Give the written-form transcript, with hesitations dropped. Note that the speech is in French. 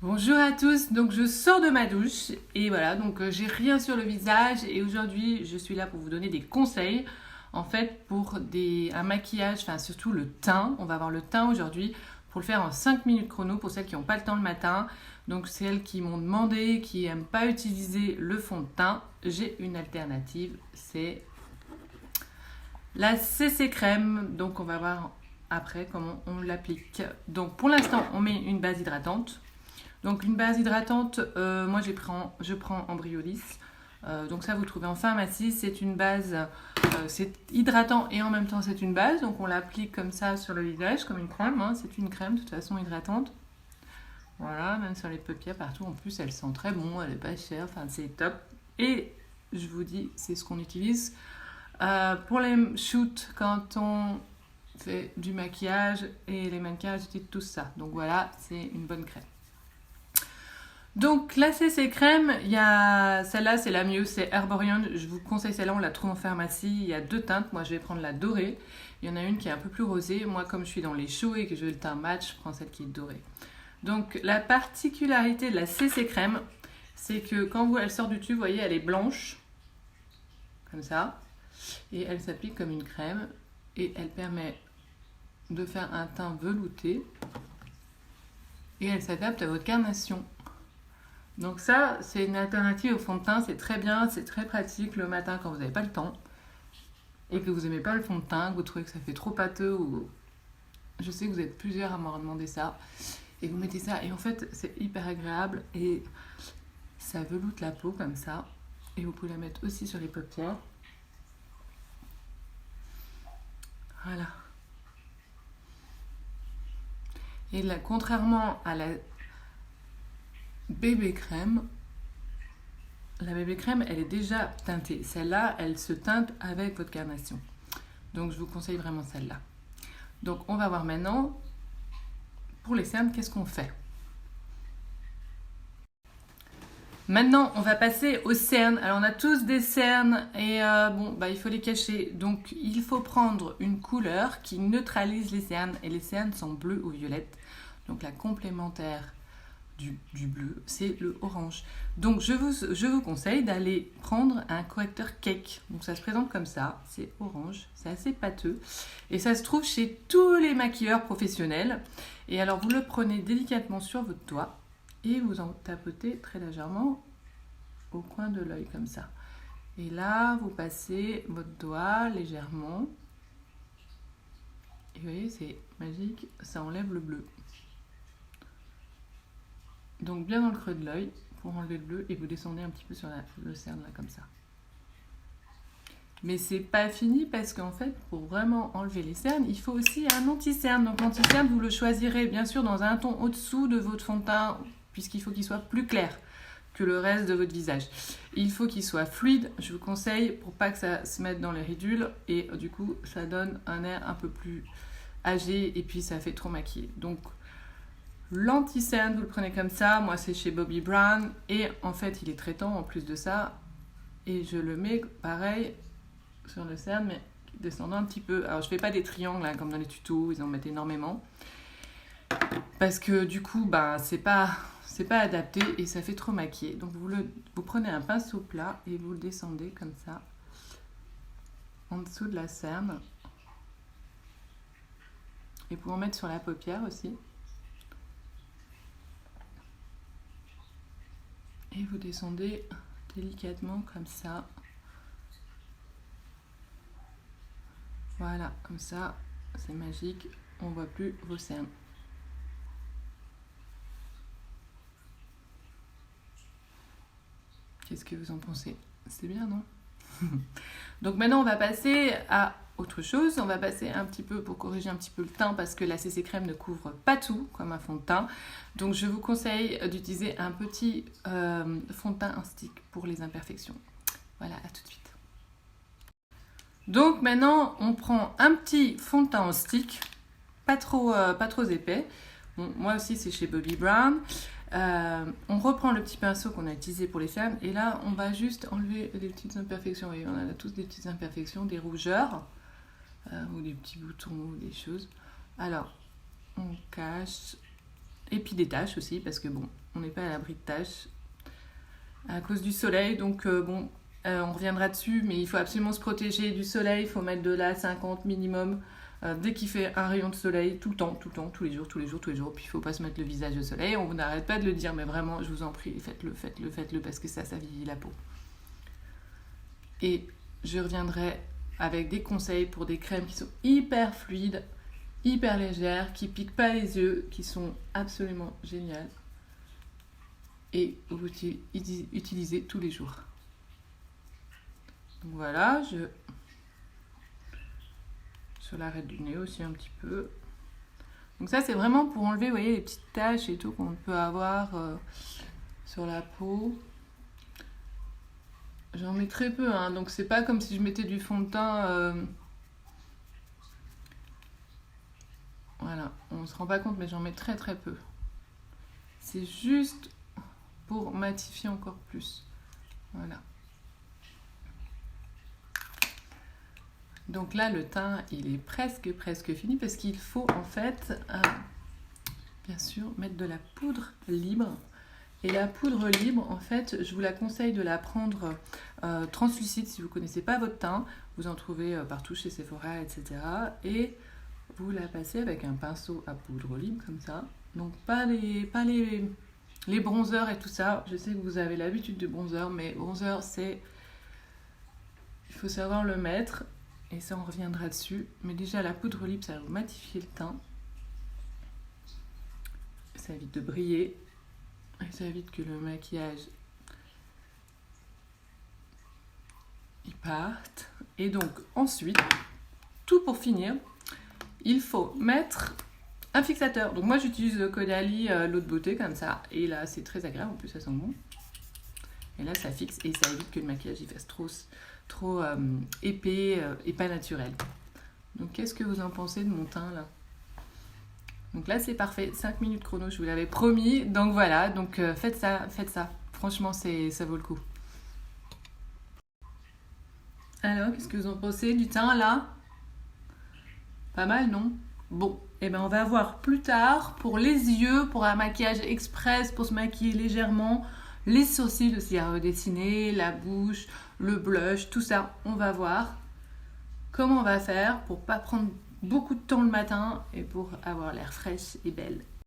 Bonjour à tous, donc je sors de ma douche et voilà, donc j'ai rien sur le visage et aujourd'hui je suis là pour vous donner des conseils en fait pour un maquillage, enfin surtout le teint. On va voir le teint aujourd'hui pour le faire en 5 minutes chrono pour celles qui n'ont pas le temps le matin. Donc celles qui m'ont demandé, qui n'aiment pas utiliser le fond de teint, j'ai une alternative, c'est la CC crème. Donc on va voir après comment on l'applique. Donc pour l'instant on met une base hydratante. Donc une base hydratante, moi je prends Embryolis. Donc ça vous le trouvez en pharmacie. C'est une base, c'est hydratant et en même temps c'est une base. Donc on l'applique comme ça sur le visage, comme une crème. Hein. C'est une crème de toute façon hydratante. Voilà, même sur les paupières, partout. En plus elle sent très bon, elle est pas chère, enfin c'est top. Et je vous dis, c'est ce qu'on utilise pour les shoots quand on fait du maquillage et les mannequins utilisent tout ça. Donc voilà, c'est une bonne crème. Donc la CC crème, il y a celle-là, c'est la mieux, c'est Herborian. Je vous conseille celle-là, on la trouve en pharmacie. Il y a deux teintes. Moi, je vais prendre la dorée. Il y en a une qui est un peu plus rosée. Moi, comme je suis dans les chauds et que je veux le teint match, je prends celle qui est dorée. Donc la particularité de la CC crème, c'est que quand elle sort du tube, vous voyez, elle est blanche, comme ça, et elle s'applique comme une crème et elle permet de faire un teint velouté et elle s'adapte à votre carnation. Donc ça, c'est une alternative au fond de teint, c'est très bien, c'est très pratique le matin quand vous n'avez pas le temps et que vous n'aimez pas le fond de teint, que vous trouvez que ça fait trop pâteux ou... Je sais que vous êtes plusieurs à m'avoir demandé ça et vous mettez ça et en fait c'est hyper agréable et ça veloute la peau comme ça et vous pouvez la mettre aussi sur les paupières. Voilà. Et là, contrairement à la bébé crème, la bébé crème, elle est déjà teintée. Celle-là, elle se teinte avec votre carnation. Donc, je vous conseille vraiment celle-là. Donc, on va voir maintenant, pour les cernes, qu'est-ce qu'on fait? Maintenant, on va passer aux cernes. Alors, on a tous des cernes et il faut les cacher. Donc, il faut prendre une couleur qui neutralise les cernes. Et les cernes sont bleues ou violettes. Donc, la complémentaire du bleu, c'est le orange. Donc je vous conseille d'aller prendre un correcteur cake. Donc ça se présente comme ça, c'est orange, c'est assez pâteux et ça se trouve chez tous les maquilleurs professionnels. Et alors vous le prenez délicatement sur votre doigt et vous en tapotez très légèrement au coin de l'œil comme ça. Et là vous passez votre doigt légèrement et vous voyez c'est magique, ça enlève le bleu. Donc bien dans le creux de l'œil pour enlever le bleu et vous descendez un petit peu sur le cerne là comme ça. Mais c'est pas fini parce qu'en fait pour vraiment enlever les cernes il faut aussi un anti-cerne. Donc l'anti-cerne vous le choisirez bien sûr dans un ton au-dessous de votre fond de teint puisqu'il faut qu'il soit plus clair que le reste de votre visage. Il faut qu'il soit fluide, je vous conseille pour pas que ça se mette dans les ridules et du coup ça donne un air un peu plus âgé et puis ça fait trop maquillé. Donc l'anti-cerne, vous le prenez comme ça. Moi, c'est chez Bobbi Brown. Et en fait, il est traitant en plus de ça. Et je le mets pareil sur le cerne, mais descendant un petit peu. Alors, je fais pas des triangles hein, comme dans les tutos. Ils en mettent énormément. Parce que du coup, c'est pas adapté et ça fait trop maquillé. Donc, vous prenez un pinceau plat et vous le descendez comme ça. En dessous de la cerne. Et pour en mettre sur la paupière aussi. Et vous descendez délicatement comme ça. Voilà, comme ça, c'est magique. On ne voit plus vos cernes. Qu'est-ce que vous en pensez? C'est bien, non? Donc maintenant, on va passer à autre chose. On va passer un petit peu pour corriger un petit peu le teint parce que la CC crème ne couvre pas tout comme un fond de teint. Donc je vous conseille d'utiliser un petit fond de teint en stick pour les imperfections. Voilà, à tout de suite. Donc maintenant, on prend un petit fond de teint en stick, pas trop épais. Bon, moi aussi, c'est chez Bobbi Brown. On reprend le petit pinceau qu'on a utilisé pour les cernes et là on va juste enlever les petites imperfections. Et on a tous des petites imperfections, des rougeurs ou des petits boutons ou des choses. Alors on cache Et puis des taches aussi, parce que bon, on n'est pas à l'abri de taches à cause du soleil. Donc on reviendra dessus, mais il faut absolument se protéger du soleil. Il faut mettre de la 50 minimum dès qu'il fait un rayon de soleil, tout le temps, tous les jours. Puis il ne faut pas se mettre le visage au soleil. On n'arrête pas de le dire, mais vraiment, je vous en prie, faites-le, parce que ça vieillit la peau. Et je reviendrai avec des conseils pour des crèmes qui sont hyper fluides, hyper légères, qui piquent pas les yeux, qui sont absolument géniales et vous utilisez tous les jours. Donc voilà, sur l'arête du nez aussi un petit peu. Donc ça c'est vraiment pour enlever, vous voyez, les petites taches et tout qu'on peut avoir sur la peau. J'en mets très peu, hein, donc c'est pas comme si je mettais du fond de teint. Voilà, on se rend pas compte, mais j'en mets très très peu. C'est juste pour matifier encore plus. Voilà. Donc là, le teint, il est presque fini parce qu'il faut en fait, bien sûr, mettre de la poudre libre. Et la poudre libre, en fait, je vous la conseille de la prendre translucide si vous ne connaissez pas votre teint. Vous en trouvez partout chez Sephora, etc. Et vous la passez avec un pinceau à poudre libre comme ça. Donc pas les bronzers et tout ça. Je sais que vous avez l'habitude du bronzer, mais bronzer, il faut savoir le mettre. Et ça, on reviendra dessus. Mais déjà, la poudre libre, ça va vous matifier le teint. Ça évite de briller. Et ça évite que le maquillage il parte. Et donc, ensuite, tout pour finir, il faut mettre un fixateur. Donc moi, j'utilise le Caudalie l'eau de beauté comme ça. Et là, c'est très agréable. En plus, ça sent bon. Et là, ça fixe et ça évite que le maquillage il fasse trop épais et pas naturel. Donc qu'est-ce que vous en pensez de mon teint là? Donc là c'est parfait, 5 minutes chrono, je vous l'avais promis. Donc voilà, donc faites ça. Franchement ça vaut le coup. Alors qu'est-ce que vous en pensez du teint là? Pas mal, non? Bon, et ben on va voir plus tard pour les yeux, pour un maquillage express, pour se maquiller légèrement. Les sourcils aussi à redessiner, la bouche, le blush, tout ça, on va voir comment on va faire pour pas prendre beaucoup de temps le matin et pour avoir l'air fraîche et belle